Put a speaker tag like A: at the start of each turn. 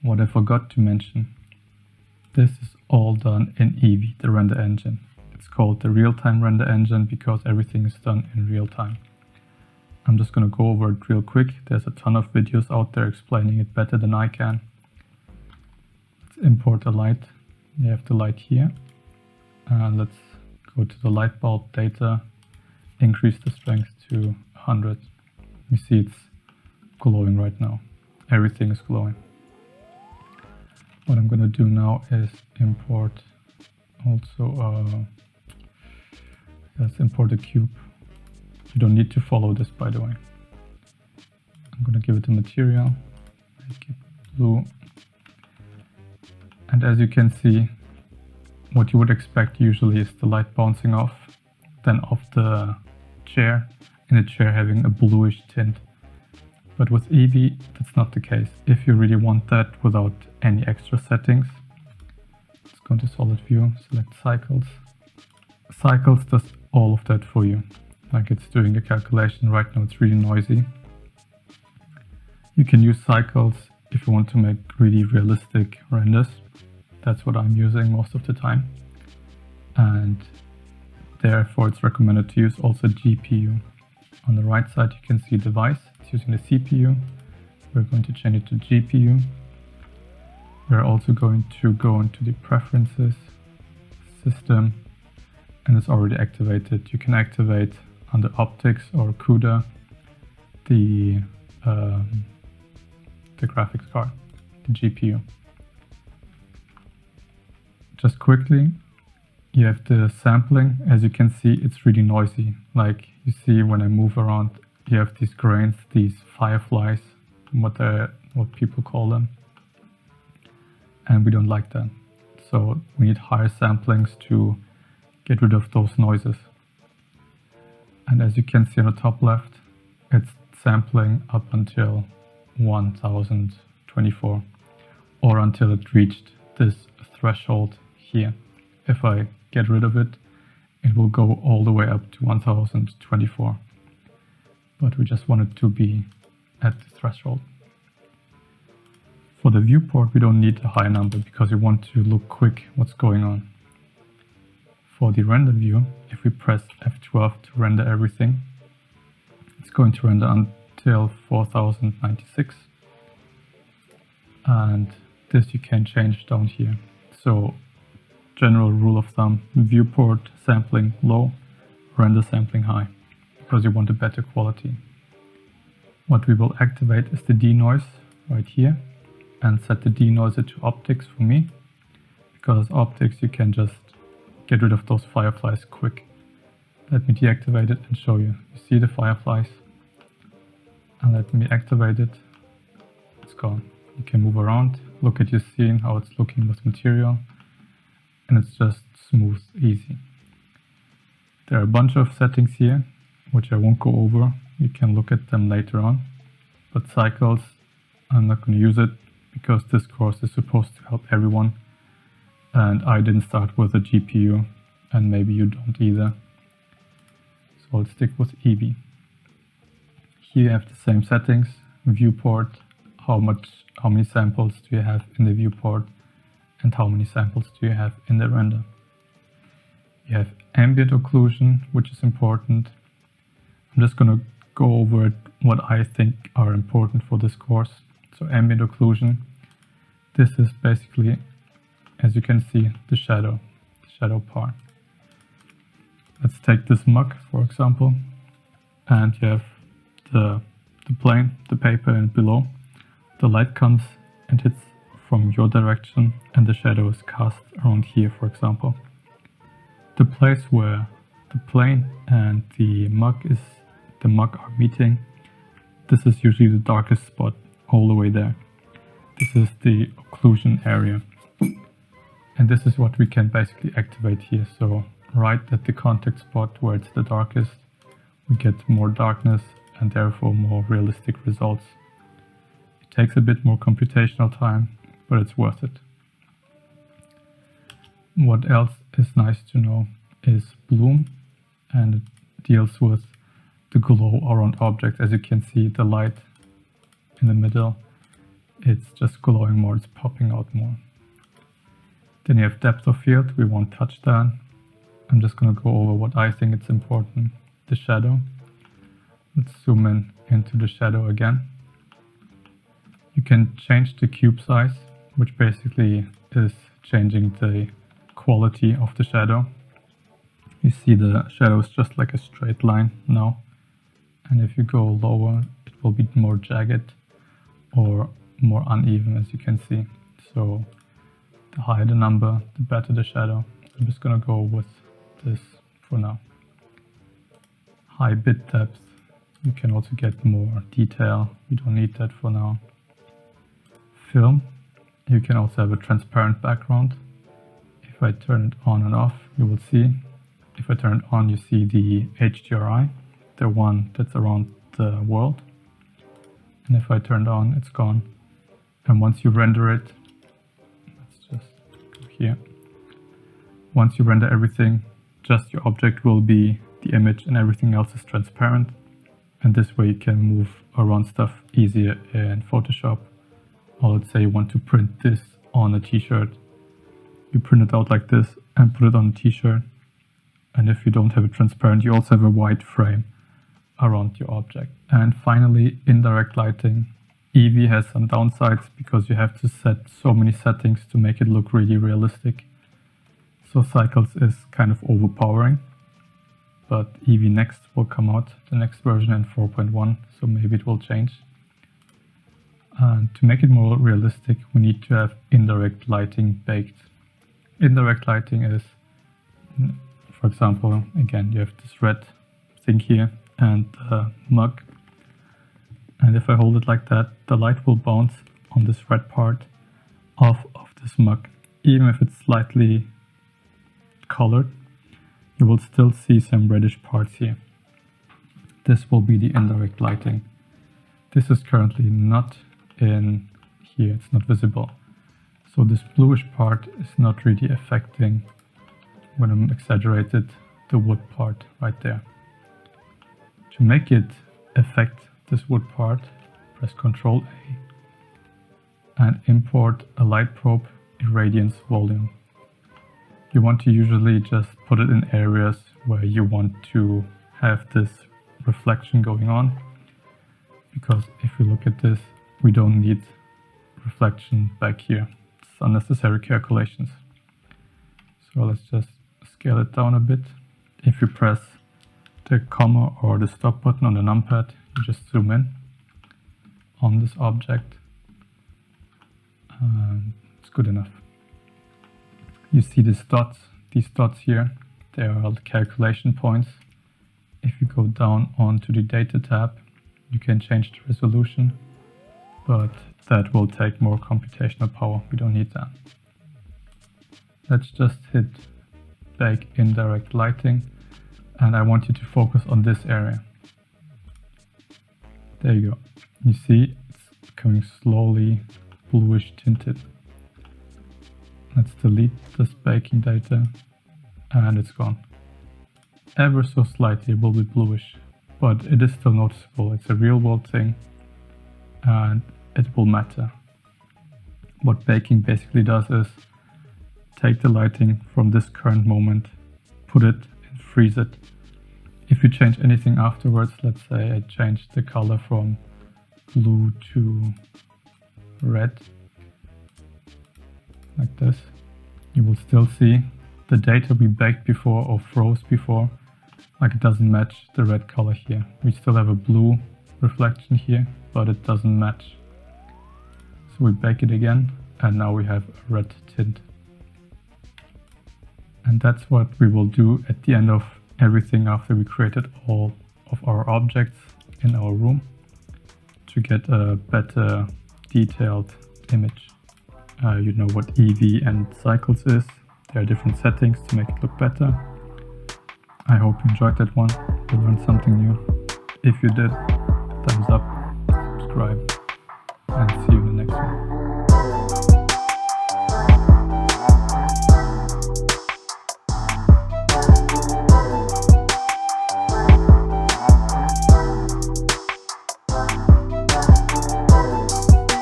A: What I forgot to mention, this is all done in EEVEE, the render engine. It's called the real-time render engine because everything is done in real time. I'm just going to go over it real quick. There's a ton of videos out there explaining it better than I can. Let's import a light. You have the light here. Let's go to the light bulb data, increase the strength to 100. You see it's glowing right now. Everything is glowing. What I'm going to do now is import also, let's import a cube. You don't need to follow this, by the way. I'm going to give it a material, make it blue. And as you can see, what you would expect usually is the light bouncing off, then off the chair, and the chair having a bluish tint. But with EEVEE, that's not the case. If you really want that without any extra settings, let's go to solid view, select cycles. Cycles does all of that for you. Like it's doing the calculation. Right now it's really noisy. You can use cycles if you want to make really realistic renders. That's what I'm using most of the time. And therefore it's recommended to use also GPU. On the right side you can see device. It's using the CPU. We're going to change it to GPU. We're also going to go into the preferences, system, and it's already activated. You can activate under optics or CUDA the graphics card, the GPU. Just quickly, you have the sampling. As you can see, it's really noisy. Like you see when I move around, you have these grains, these fireflies, what people call them. And we don't like that. So we need higher samplings to get rid of those noises. And as you can see on the top left, it's sampling up until 1024 or until it reached this threshold here. If I get rid of it, it will go all the way up to 1024. But we just want it to be at the threshold. For the viewport, we don't need a high number because we want to look quick what's going on. For the render view, if we press F12 to render everything, it's going to render until 4096. And this you can change down here. So general rule of thumb, viewport sampling low, render sampling high, because you want a better quality. What we will activate is the denoise right here and set the denoiser to optics for me, because optics you can just get rid of those fireflies quick. Let me deactivate it and show you. You see the fireflies? And let me activate it. It's gone. You can move around, look at your scene, how it's looking with material, and it's just smooth, easy. There are a bunch of settings here, which I won't go over. You can look at them later on. But cycles, I'm not going to use it because this course is supposed to help everyone. And I didn't start with a GPU, and maybe you don't either. So I'll stick with EEVEE. Here you have the same settings, viewport, how many samples do you have in the viewport, and how many samples do you have in the render. You have ambient occlusion, which is important. I'm just going to go over what I think are important for this course. So ambient occlusion, this is basically, as you can see, the shadow part. Let's take this mug, for example, and you have the plane, the paper, and below. The light comes and hits from your direction, and the shadow is cast around here, for example. The place where the plane and the mug are meeting, this is usually the darkest spot, all the way there. This is the occlusion area. And this is what we can basically activate here. So right at the contact spot where it's the darkest, we get more darkness and therefore more realistic results. It takes a bit more computational time, but it's worth it. What else is nice to know is bloom, and it deals with the glow around objects. As you can see, the light in the middle it's just glowing more, it's popping out more. Then you have depth of field, we won't touch that. I'm just going to go over what I think it's important. The shadow. Let's zoom in into the shadow again. You can change the cube size, which basically is changing the quality of the shadow. You see the shadow is just like a straight line now. And if you go lower, it will be more jagged or more uneven, as you can see. So the higher the number, the better the shadow. I'm just going to go with this for now. High bit depth. You can also get more detail. We don't need that for now. Film. You can also have a transparent background. If I turn it on and off, you will see. If I turn it on, you see the HDRI, the one that's around the world. And if I turn it on, it's gone. And once you render it, let's just go here. Once you render everything, just your object will be the image and everything else is transparent. And this way you can move around stuff easier in Photoshop. Or let's say you want to print this on a t-shirt. You print it out like this and put it on a t-shirt. And if you don't have it transparent, you also have a white frame around your object. And finally, indirect lighting. EEVEE has some downsides because you have to set so many settings to make it look really realistic. So Cycles is kind of overpowering. But EEVEE Next will come out, the next version in 4.1, so maybe it will change. And to make it more realistic, we need to have indirect lighting baked. Indirect lighting is, for example, again, you have this red thing here and the mug. And if I hold it like that, the light will bounce on this red part off of this mug. Even if it's slightly colored, you will still see some reddish parts here. This will be the indirect lighting. This is currently not in here, it's not visible. So this bluish part is not really affecting, when I'm exaggerated, the wood part right there. To make it affect this wood part, press Ctrl A and import a light probe Irradiance Volume. You want to usually just put it in areas where you want to have this reflection going on, because if you look at this, we don't need reflection back here. It's unnecessary calculations. So let's just scale it down a bit. If you press the comma or the stop button on the numpad, you just zoom in on this object. It's good enough. You see these dots here, they are the calculation points. If you go down onto the data tab, you can change the resolution, but that will take more computational power. We don't need that. Let's just hit bake indirect lighting, and I want you to focus on this area. There you go. You see it's becoming slowly bluish tinted. Let's delete this baking data, and it's gone. Ever so slightly it will be bluish, but it is still noticeable. It's a real world thing, and it will matter. What baking basically does is take the lighting from this current moment, put it and freeze it. If you change anything afterwards, let's say I change the color from blue to red, like this, you will still see the data we baked before or froze before, like it doesn't match the red color here. We still have a blue reflection here, but it doesn't match. So we bake it again, and now we have a red tint. And that's what we will do at the end of everything after we created all of our objects in our room to get a better detailed image. You know what EEVEE and Cycles is. There are different settings to make it look better. I hope you enjoyed that one. You learned something new. If you did, thumbs up, subscribe, and see you next time.